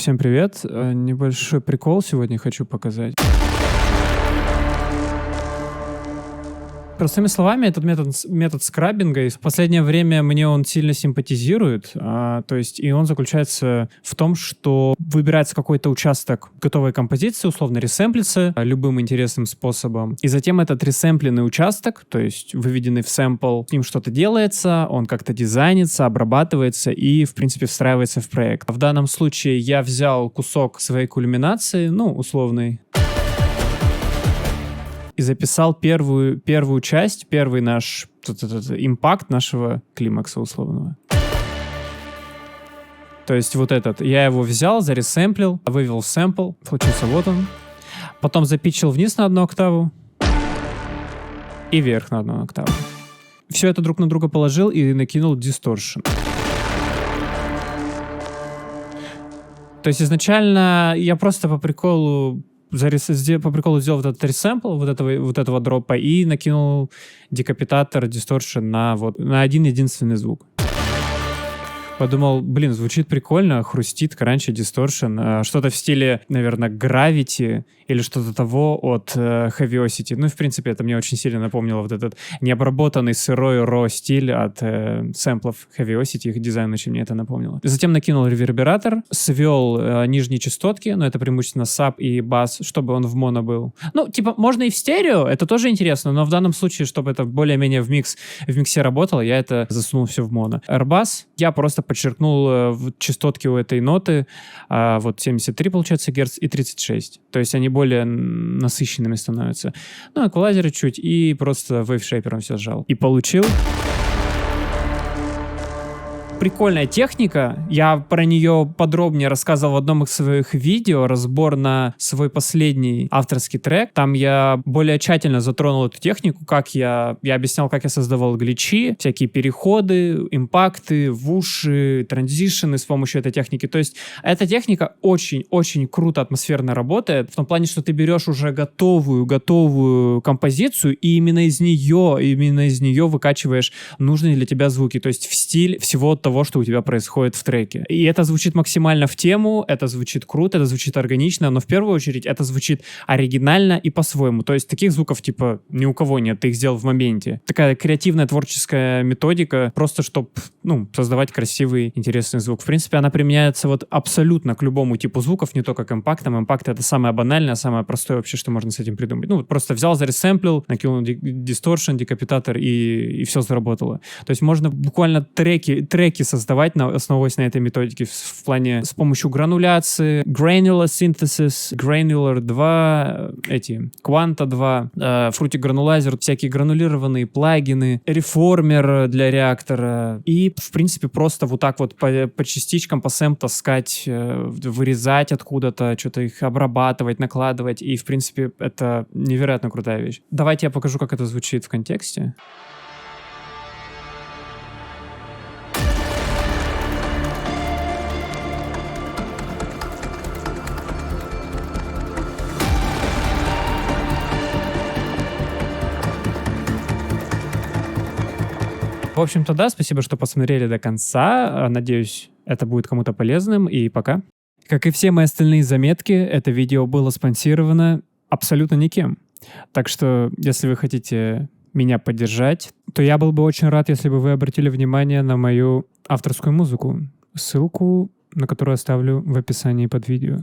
Всем привет. Небольшой прикол сегодня хочу показать. Простыми словами, этот метод скраббинга, и в последнее время мне он сильно симпатизирует. То есть, и он заключается в том, что выбирается какой-то участок готовой композиции, условно ресэмплится любым интересным способом. И затем этот ресэмпленный участок, то есть выведенный в сэмпл, с ним что-то делается, он как-то дизайнится, обрабатывается и, в принципе, встраивается в проект. В данном случае я взял кусок своей кульминации, условный, и записал первую часть, первый наш импакт нашего климакса условного. То есть вот этот, я его взял, заресэмплил, вывел в сэмпл, получился вот он. Потом запитчил вниз на 1 октаву и вверх на 1 октаву. Все это друг на друга положил и накинул дисторшн. То есть изначально я просто по приколу сделал вот этот ресэмпл вот этого дропа и накинул декапитатор, дисторшн на один единственный звук. Подумал, звучит прикольно, хрустит, кранчи, дисторшн, что-то в стиле, наверное, Gravity или что-то того от Heaviosity. В принципе, это мне очень сильно напомнило вот этот необработанный сырой raw стиль от сэмплов Heaviosity, их дизайн очень мне это напомнило. Затем накинул ревербератор, свел нижние частотки, но это преимущественно саб и бас, чтобы он в моно был. Можно и в стерео, это тоже интересно, но в данном случае, чтобы это более-менее в миксе работало, я это засунул все в моно. R-бас я просто подчеркнул частотки у этой ноты, 73, получается, Гц и 36. То есть они более насыщенными становятся. Эквалайзеры чуть, и просто вейвшейпером все сжал. И получил прикольная техника. Я про нее подробнее рассказывал в одном из своих видео, разбор на свой последний авторский трек. Там я более тщательно затронул эту технику, я объяснял, как я создавал гличи, всякие переходы, импакты, вуши, транзишены с помощью этой техники. То есть эта техника очень-очень круто атмосферно работает, в том плане, что ты берешь уже готовую композицию, и именно из нее выкачиваешь нужные для тебя звуки, то есть в стиль всего того, что у тебя происходит в треке. И это звучит максимально в тему, это звучит круто, это звучит органично, но в первую очередь это звучит оригинально и по-своему. То есть таких звуков ни у кого нет, ты их сделал в моменте. Такая креативная творческая методика, просто чтобы создавать красивый, интересный звук. В принципе, она применяется абсолютно к любому типу звуков, не только к импактам. Импакт — это самое банальное, самое простое вообще, что можно с этим придумать. Просто взял, заресэмплил, накинул дисторшн, декапитатор, и все заработало. То есть можно буквально треки создавать, основываясь на этой методике в плане с помощью грануляции, granular synthesis, granular 2, Quanta 2, Fruity Granulazer, всякие гранулированные плагины, реформер для реактора, и, в принципе, просто по частичкам, по сэм таскать, вырезать откуда-то, что-то их обрабатывать, накладывать, и, в принципе, это невероятно крутая вещь. Давайте я покажу, как это звучит в контексте. В общем-то, да, спасибо, что посмотрели до конца. Надеюсь, это будет кому-то полезным, и пока. Как и все мои остальные заметки, это видео было спонсировано абсолютно никем. Так что, если вы хотите меня поддержать, то я был бы очень рад, если бы вы обратили внимание на мою авторскую музыку, ссылку на которую оставлю в описании под видео.